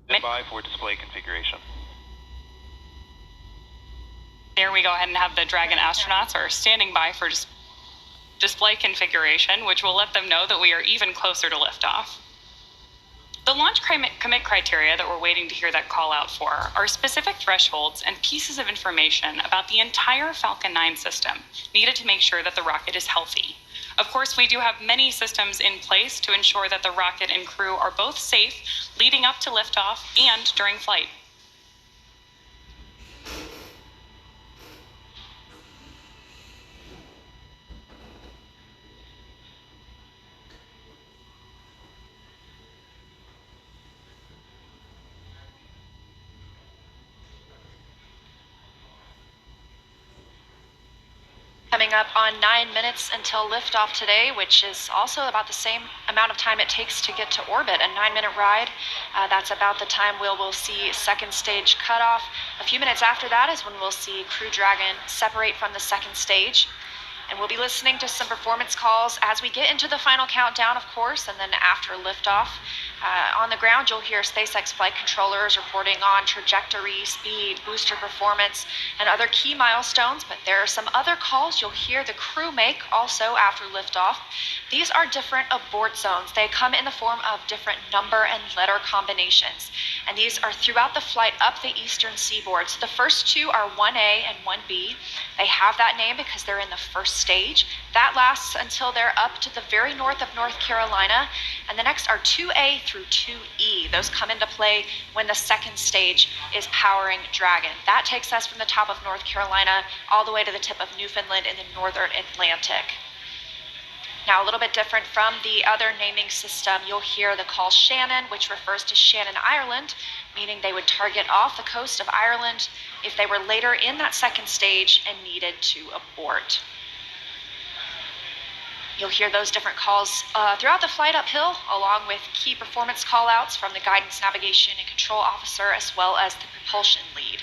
Stand by for display configuration. There we go ahead and have the Dragon astronauts are standing by for display configuration, which will let them know that we are even closer to liftoff. The launch commit criteria that we're waiting to hear that call out for are specific thresholds and pieces of information about the entire Falcon 9 system needed to make sure that the rocket is healthy. Of course, we do have many systems in place to ensure that the rocket and crew are both safe leading up to liftoff and during flight. Coming up on 9 minutes until liftoff today, which is also about the same amount of time it takes to get to orbit, a 9-minute ride. That's about the time we'll see second stage cutoff. A few minutes after that is when we'll see Crew Dragon separate from the second stage. And we'll be listening to some performance calls as we get into the final countdown, of course, and then after liftoff. On the ground, you'll hear Spacex flight controllers reporting on trajectory, speed, booster performance, and other key milestones, but there are some other calls you'll hear the crew make also after liftoff. These are different abort zones. They come in the form of different number and letter combinations, and these are throughout the flight up the eastern seaboard. So the first two are 1A and 1B. They have that name because they're in the first stage. That lasts until they're up to the very north of North Carolina, and the next are 2A through 2E. Those come into play when the second stage is powering Dragon. That takes us from the top of North Carolina all the way to the tip of Newfoundland in the northern Atlantic. Now, a little bit different from the other naming system, you'll hear the call Shannon, which refers to Shannon, Ireland, meaning they would target off the coast of Ireland if they were later in that second stage and needed to abort. You'll hear those different calls throughout the flight uphill, along with key performance callouts from the guidance, navigation, and control officer, as well as the propulsion lead.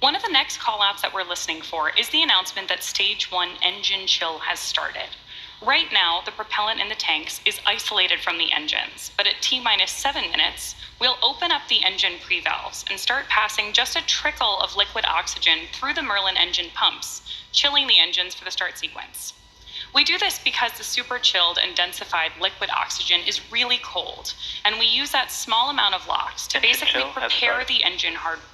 One of the next callouts that we're listening for is the announcement that Stage 1 engine chill has started. Right now, the propellant in the tanks is isolated from the engines, but at T-minus 7 minutes, we'll open up the engine pre-valves and start passing just a trickle of liquid oxygen through the Merlin engine pumps, chilling the engines for the start sequence. We do this because the super chilled and densified liquid oxygen is really cold, and we use that small amount of LOX to basically prepare the engine hardware.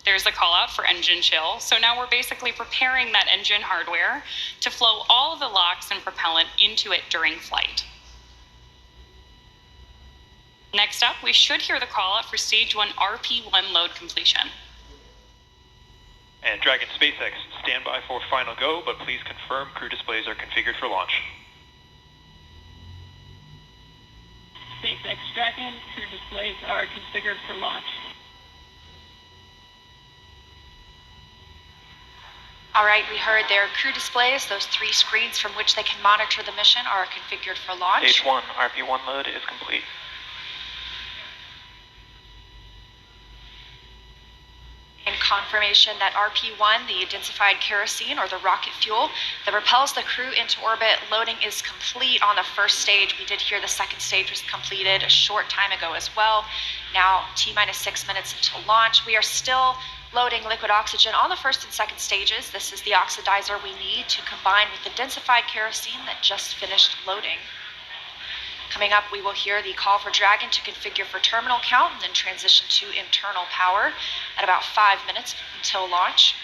There's the call out for engine chill. So now we're basically preparing that engine hardware to flow all of the LOX and propellant into it during flight. Next up, we should hear the call out for Stage 1 RP1 load completion. And Dragon SpaceX, stand by for final go, but please confirm crew displays are configured for launch. SpaceX Dragon, crew displays are configured for launch. All right, we heard their crew displays. Those 3 screens from which they can monitor the mission are configured for launch. Stage 1, RP1 load is complete. In confirmation that RP1, the densified kerosene or the rocket fuel that propels the crew into orbit, loading is complete on the first stage. We did hear the second stage was completed a short time ago as well. Now, T-minus 6 minutes until launch. We are still loading liquid oxygen on the first and second stages. This is the oxidizer we need to combine with the densified kerosene that just finished loading. Coming up, we will hear the call for Dragon to configure for terminal count and then transition to internal power at about 5 minutes until launch.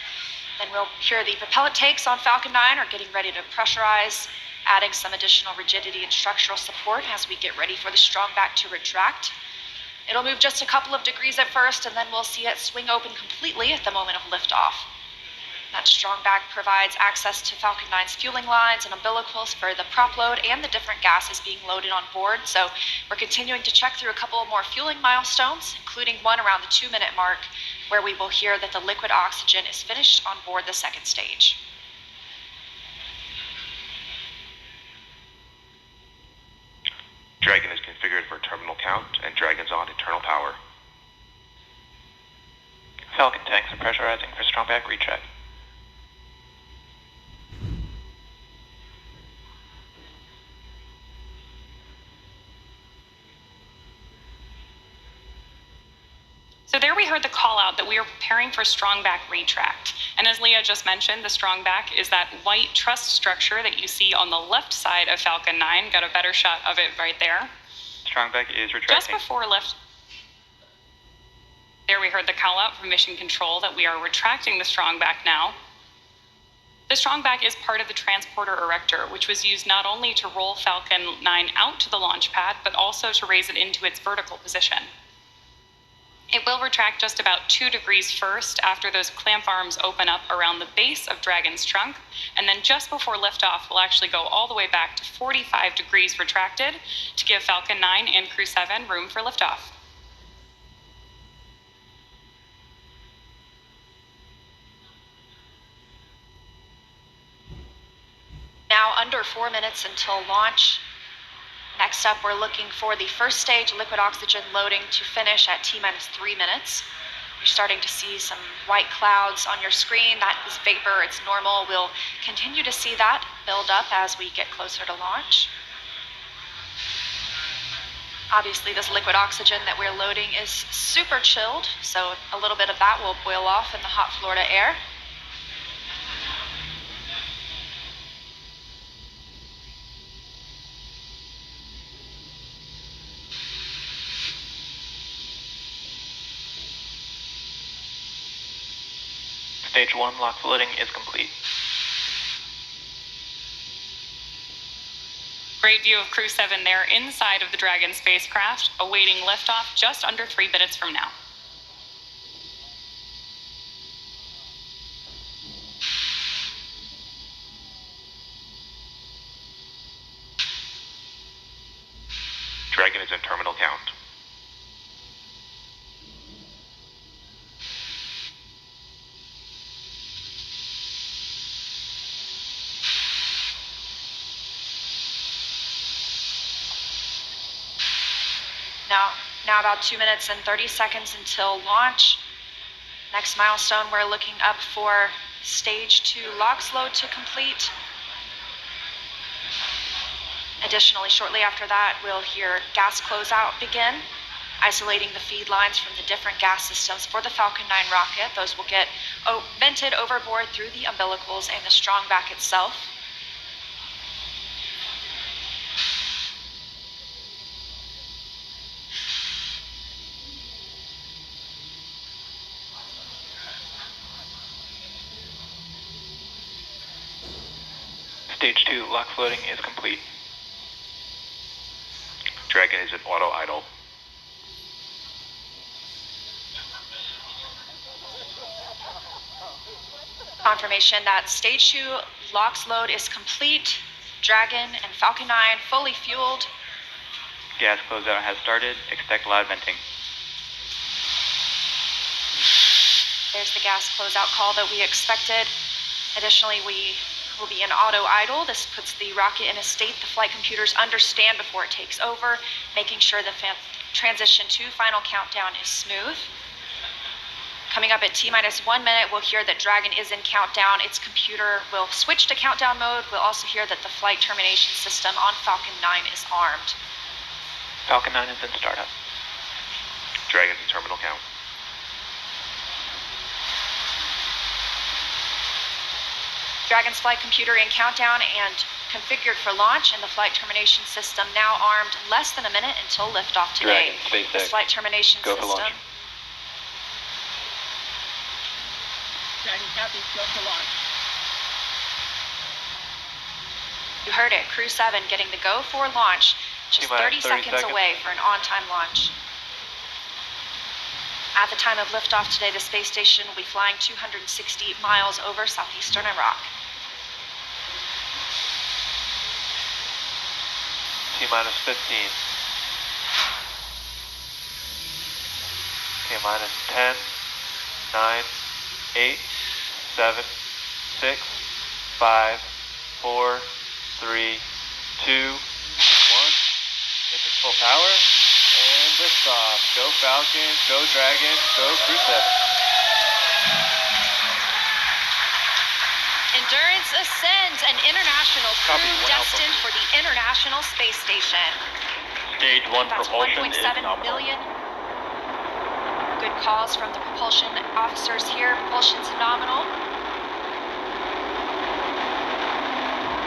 Then we'll hear the propellant tanks on Falcon 9 are getting ready to pressurize, adding some additional rigidity and structural support as we get ready for the strong back to retract. It'll move just a couple of degrees at first, and then we'll see it swing open completely at the moment of liftoff. That strong back provides access to Falcon 9's fueling lines and umbilicals for the prop load and the different gases being loaded on board. So we're continuing to check through a couple more fueling milestones, including one around the 2-minute mark, where we will hear that the liquid oxygen is finished on board the second stage. Dragon's on internal power. Falcon tanks are pressurizing for strongback recheck. So there we heard the call out that we are preparing for strongback retract. And as Leah just mentioned, the strongback is that white truss structure that you see on the left side of Falcon 9. Got a better shot of it right there. Strongback is retracting. Just before lift, there we heard the call out from Mission Control that we are retracting the strongback now. The strongback is part of the transporter erector, which was used not only to roll Falcon 9 out to the launch pad, but also to raise it into its vertical position. It will retract just about 2 degrees first after those clamp arms open up around the base of Dragon's trunk, and then just before liftoff, we'll actually go all the way back to 45 degrees retracted to give Falcon 9 and Crew 7 room for liftoff. Now under 4 minutes until launch. Next up, we're looking for the first stage liquid oxygen loading to finish at T-minus 3 minutes. You're starting to see some white clouds on your screen. That is vapor, it's normal. We'll continue to see that build up as we get closer to launch. Obviously, this liquid oxygen that we're loading is super chilled, so a little bit of that will boil off in the hot Florida air. Stage 1 lock loading is complete. Great view of Crew 7 there inside of the Dragon spacecraft, awaiting liftoff just under 3 minutes from now. Dragon is in terminal count. Now about 2 minutes and 30 seconds until launch. Next milestone, we're looking up for stage 2 LOX load to complete. Additionally, shortly after that, we'll hear gas closeout begin, isolating the feed lines from the different gas systems for the Falcon 9 rocket. Those will get vented overboard through the umbilicals and the strongback itself. Stage 2 lock floating is complete. Dragon is in auto idle. Confirmation that stage 2 LOX load is complete. Dragon and Falcon 9 fully fueled. Gas closeout has started. Expect loud venting. There's the gas closeout call that we expected. Additionally, we will be in auto idle. This puts the rocket in a state the flight computers understand before it takes over, making sure the transition to final countdown is smooth. Coming up at T-minus 1 minute, we'll hear that Dragon is in countdown. Its computer will switch to countdown mode. We'll also hear that the flight termination system on Falcon 9 is armed. Falcon 9 is in startup. Dragon's in terminal count. Dragon's flight computer in countdown and configured for launch, and the flight termination system now armed less than a minute until liftoff today. Dragon, Spacex, this flight termination go for system. launch. Dragon copy, go for launch. You heard it, Crew 7 getting the go for launch, just 30 seconds away for an on-time launch. At the time of liftoff today, the space station will be flying 260 miles over southeastern Iraq. T-minus 15. T-minus 10, 9, 8, 7, 6, 5, 4, 3, 2, 1. Engine full power. And liftoff. Go Falcon, go Dragon, go Crew 7. Endurance ascends, an international crew Copy, 1 destined Alpha. for the International Space Station. Stage 1 That's propulsion 1.7 is nominal. million. Good calls from the propulsion officers here. Propulsion's nominal.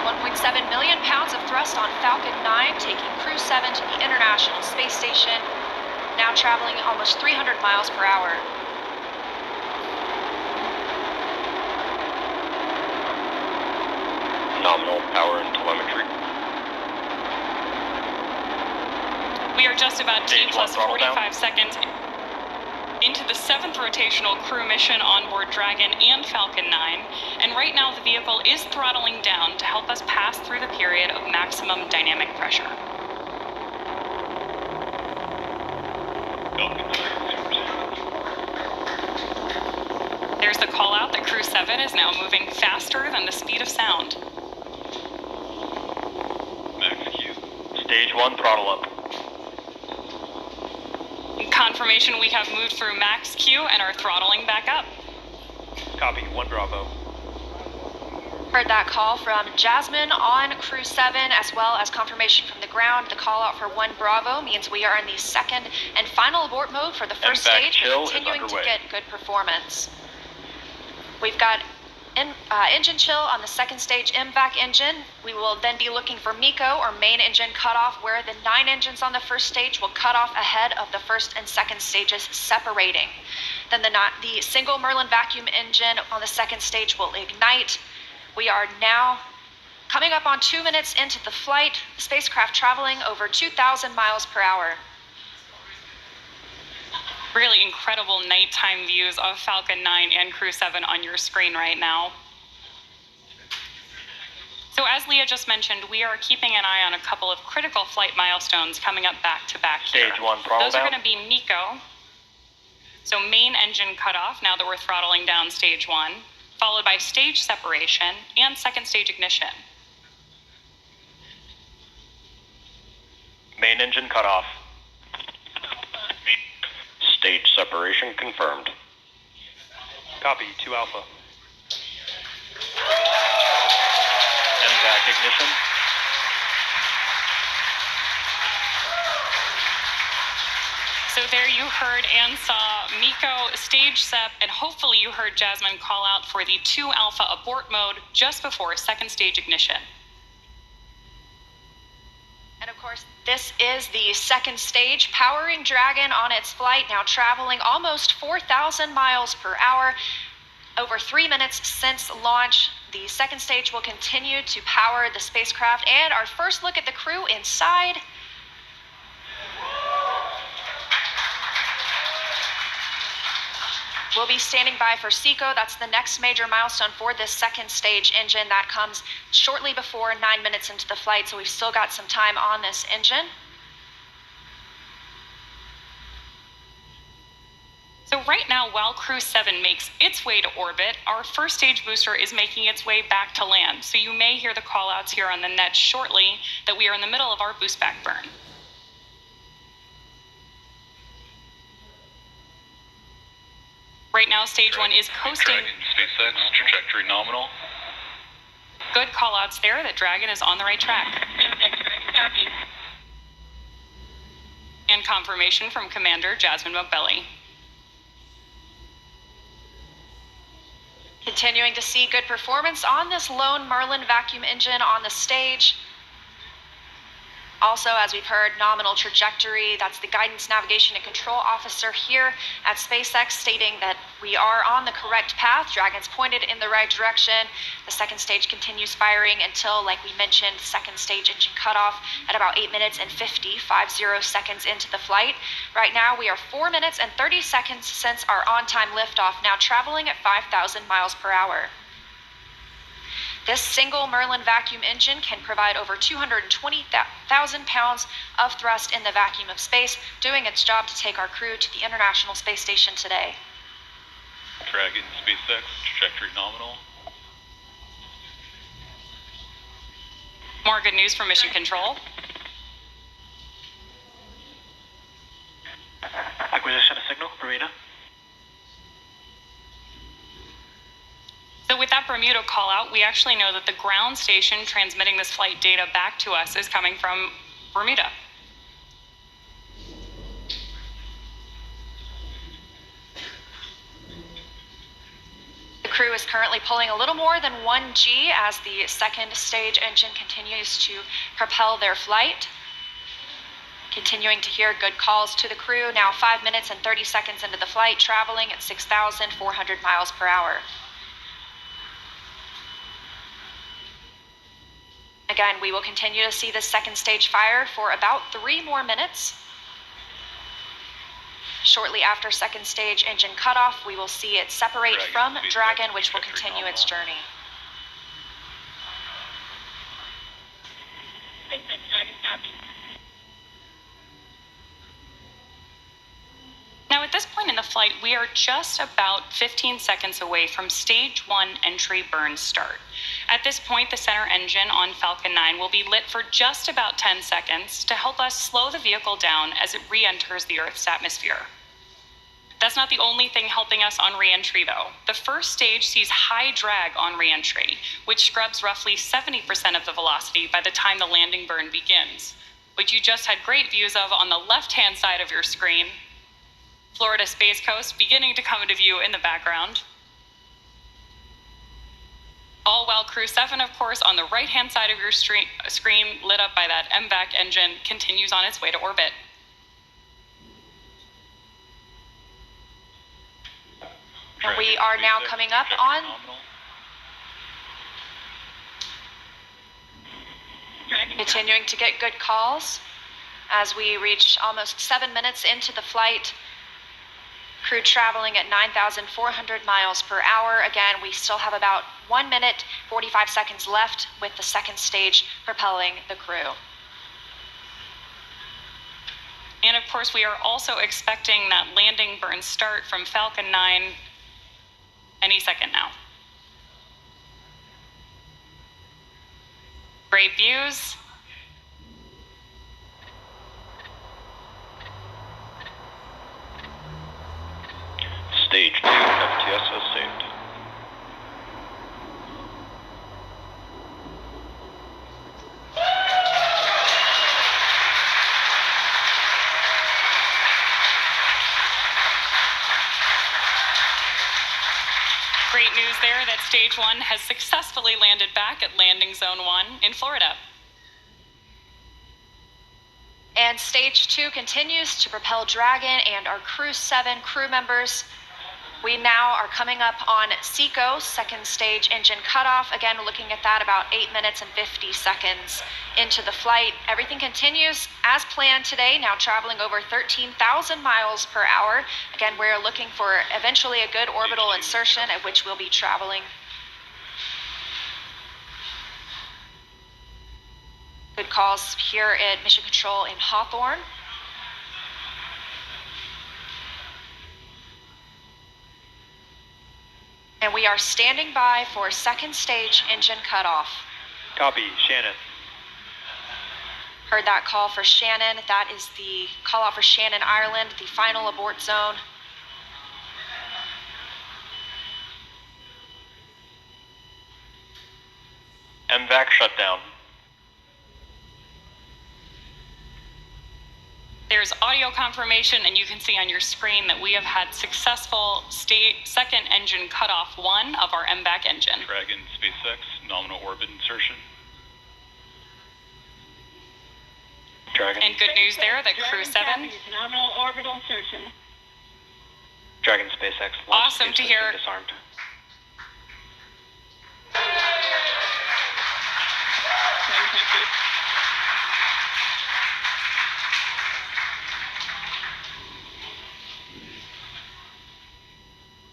1.7 million pounds of thrust on Falcon 9, taking Crew 7 to the International Space Station, now traveling almost 300 miles per hour. Nominal power and telemetry. We are just about T Stage 1 plus throttle 45 down. seconds into the 7th rotational crew mission on board Dragon and Falcon 9, and right now the vehicle is throttling down to help us pass through the period of maximum dynamic pressure. There's the call out that Crew 7 is now moving faster than the speed of sound. Max Q. Stage 1 throttle up. Confirmation we have moved through max Q and are throttling back up. Copy, 1 Bravo. Heard that call from Jasmine on Crew 7, as well as confirmation from the ground. The call out for 1 Bravo means we are in the second and final abort mode for the first MVAC stage, chill is continuing to underway. get good performance. We've got engine chill on the second stage MVAC engine. We will then be looking for MECO, or main engine cutoff, where the 9 engines on the first stage will cut off ahead of the first and second stages separating. Then the single Merlin vacuum engine on the second stage will ignite. We are now coming up on 2 minutes into the flight, the spacecraft traveling over 2,000 miles per hour. Really incredible nighttime views of Falcon 9 and Crew 7 on your screen right now. So as Leah just mentioned, we are keeping an eye on a couple of critical flight milestones coming up back to back here. Stage 1 throttle Those down. are going to be MECO, so main engine cutoff now that we're throttling down stage 1, followed by stage separation and second stage ignition. Main engine cut off. Stage separation confirmed. Copy, 2 Alpha. MVAC ignition. So there you heard and saw MECO, stage sep, and hopefully you heard Jasmine call out for the 2 Alpha abort mode just before second stage ignition. And of course, this is the second stage, powering Dragon on its flight, now traveling almost 4,000 miles per hour. Over 3 minutes since launch, the second stage will continue to power the spacecraft, and our first look at the crew inside. We'll be standing by for SECO. That's the next major milestone for this second stage engine. That comes shortly before 9 minutes into the flight, so we've still got some time on this engine. So right now, while Crew 7 makes its way to orbit, our first stage booster is making its way back to land. So you may hear the call-outs here on the net shortly that we are in the middle of our boost back burn. Right now, stage 1 is coasting. Dragon, Spacex, trajectory nominal. Good call-outs there that Dragon is on the right track. And confirmation from Commander Jasmine Montbelli. Continuing to see good performance on this lone Merlin vacuum engine on the stage. Also, as we've heard, nominal trajectory. That's the guidance, navigation, and control officer here at SpaceX stating that we are on the correct path. Dragon's pointed in the right direction. The second stage continues firing until, like we mentioned, second stage engine cutoff at about 8 minutes and 50 seconds into the flight. Right now, we are 4 minutes and 30 seconds since our on-time liftoff, now traveling at 5,000 miles per hour. This single Merlin vacuum engine can provide over 220,000 pounds of thrust in the vacuum of space, doing its job to take our crew to the International Space Station today. Dragon, SpaceX, trajectory nominal. More good news from Mission Control. Bermuda. So with that Bermuda call out, we actually know that the ground station transmitting this flight data back to us is coming from Bermuda. The crew is currently pulling a little more than 1G as the second stage engine continues to propel their flight. Continuing to hear good calls to the crew, now 5 minutes and 30 seconds into the flight, traveling at 6,400 miles per hour. Again, we will continue to see the second stage fired for about 3 more minutes. Shortly after second stage engine cutoff, we will see it separate from Dragon, which will continue its journey. Now at this point in the flight, we are just about 15 seconds away from stage 1 entry burn start. At this point, the center engine on Falcon 9 will be lit for just about 10 seconds to help us slow the vehicle down as it re-enters the Earth's atmosphere. That's not the only thing helping us on re-entry though. The first stage sees high drag on re-entry, which scrubs roughly 70% of the velocity by the time the landing burn begins, which you just had great views of on the left-hand side of your screen. Florida Space Coast beginning to come into view in the background. All while Crew 7, of course, on the right-hand side of your screen, lit up by that MVAC engine, continues on its way to orbit. And we are now coming up on continuing to get good calls as we reach almost 7 minutes into the flight. Crew traveling at 9,400 miles per hour. Again, we still have about 1 minute, 45 seconds left with the second stage propelling the crew. And of course, we are also expecting that landing burn start from Falcon 9 any second now. Great views. Stage 2 FTSO saved. Great news there that Stage 1 has successfully landed back at Landing Zone 1 in Florida. And Stage 2 continues to propel Dragon and our Crew 7 crew members. We now are coming up on SECO, second stage engine cutoff. Again, looking at that about 8 minutes and 50 seconds into the flight. Everything continues as planned today, now traveling over 13,000 miles per hour. Again, we're looking for eventually a good orbital insertion at which we'll be traveling. Good calls here at Mission Control in Hawthorne. And we are standing by for second stage engine cutoff. Copy, Shannon. Heard that call for Shannon. That is the call out for Shannon, Ireland, the final abort zone. MVAC shutdown. There's audio confirmation, and you can see on your screen that we have had successful second engine cutoff 1 of our MVAC engine. Dragon Spacex, nominal orbit insertion. Dragon. And good news there that Crew 7. Nominal orbital insertion. Dragon SpaceX. Awesome to hear. Disarmed.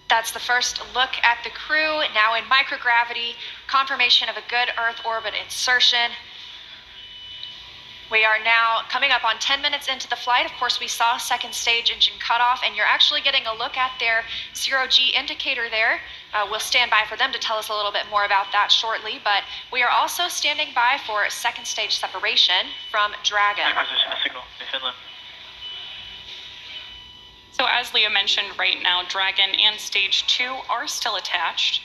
That's the first look at the crew, now in microgravity, confirmation of a good Earth orbit insertion. We are now coming up on 10 minutes into the flight. Of course, we saw second stage engine cutoff, and you're actually getting a look at their zero-G indicator there. We'll stand by for them to tell us a little bit more about that shortly, but we are also standing by for a second stage separation from Dragon. Acquisition signal in Finland. So as Leah mentioned, right now, Dragon and Stage 2 are still attached.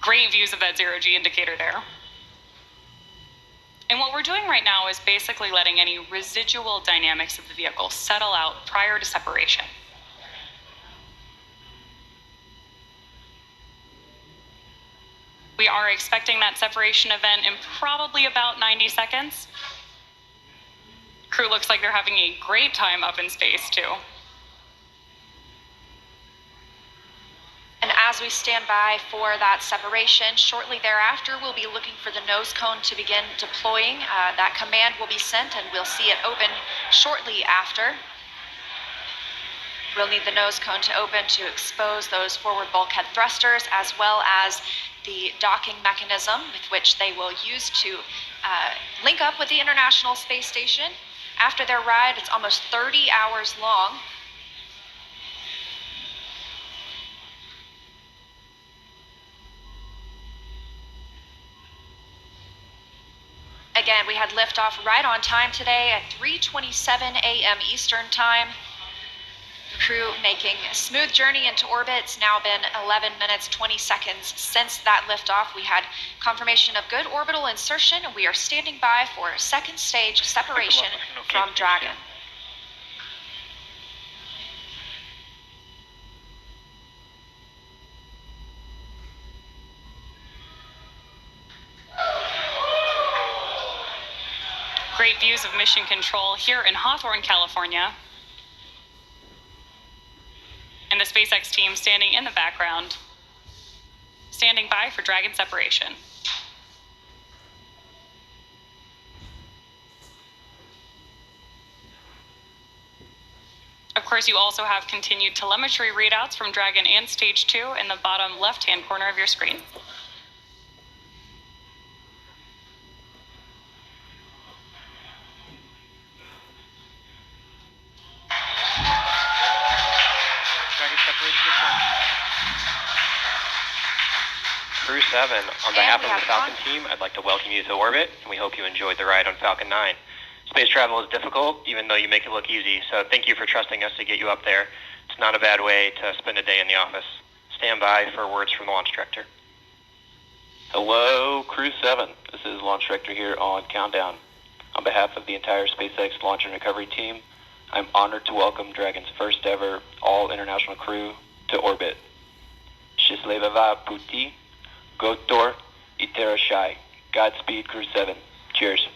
Great views of that zero-G indicator there. And what we're doing right now is basically letting any residual dynamics of the vehicle settle out prior to separation. We are expecting that separation event in probably about 90 seconds. Crew looks like they're having a great time up in space, too. And as we stand by for that separation, shortly thereafter, we'll be looking for the nose cone to begin deploying. That command will be sent, and we'll see it open shortly after. We'll need the nose cone to open to expose those forward bulkhead thrusters, as well as the docking mechanism with which they will use to link up with the International Space Station. After their ride, it's almost 30 hours long. Again, we had liftoff right on time today at 3:27 a.m. Eastern Time. The crew making a smooth journey into orbit. It's now been 11 minutes, 20 seconds since that liftoff. We had confirmation of good orbital insertion, and we are standing by for second stage separation from Dragon. Great views of Mission Control here in Hawthorne, California. And the Spacex team standing in the background, standing by for Dragon separation. Of course, you also have continued telemetry readouts from Dragon and Stage 2 in the bottom left-hand corner of your screen. Crew 7, on behalf of the Falcon team, I'd like to welcome you to orbit, and we hope you enjoyed the ride on Falcon 9. Space travel is difficult, even though you make it look easy, so thank you for trusting us to get you up there. It's not a bad way to spend a day in the office. Stand by for words from the launch director. Hello, Crew 7. This is Launch Director here on Countdown. On behalf of the entire SpaceX Launch and Recovery team, I'm honored to welcome Dragon's first ever all-international crew to orbit. Счастливого пути, Gotor, Iterashai. Godspeed, Crew 7. Cheers.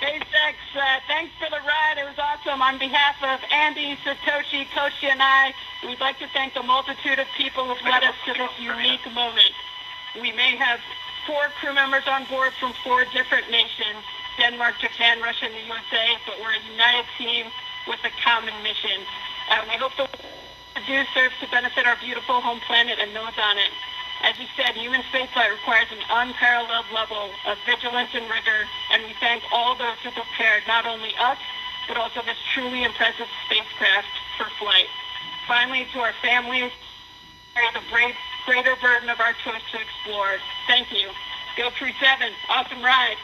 SpaceX, thanks for the ride. It was awesome. On behalf of Andy, Satoshi, Koshi, and I, we'd like to thank the multitude of people who've led us to this unique moment. We may have 4 crew members on board from 4 different nations, Denmark, Japan, Russia, and the USA, but we're a united team with a common mission. We hope the do serves to benefit our beautiful home planet and those on it. As you said, human spaceflight requires an unparalleled level of vigilance and rigor, and we thank all those who prepared not only us, but also this truly impressive spacecraft for flight. Finally, to our families, carry the greater burden of our choice to explore. Thank you. Go Crew 7. Awesome ride.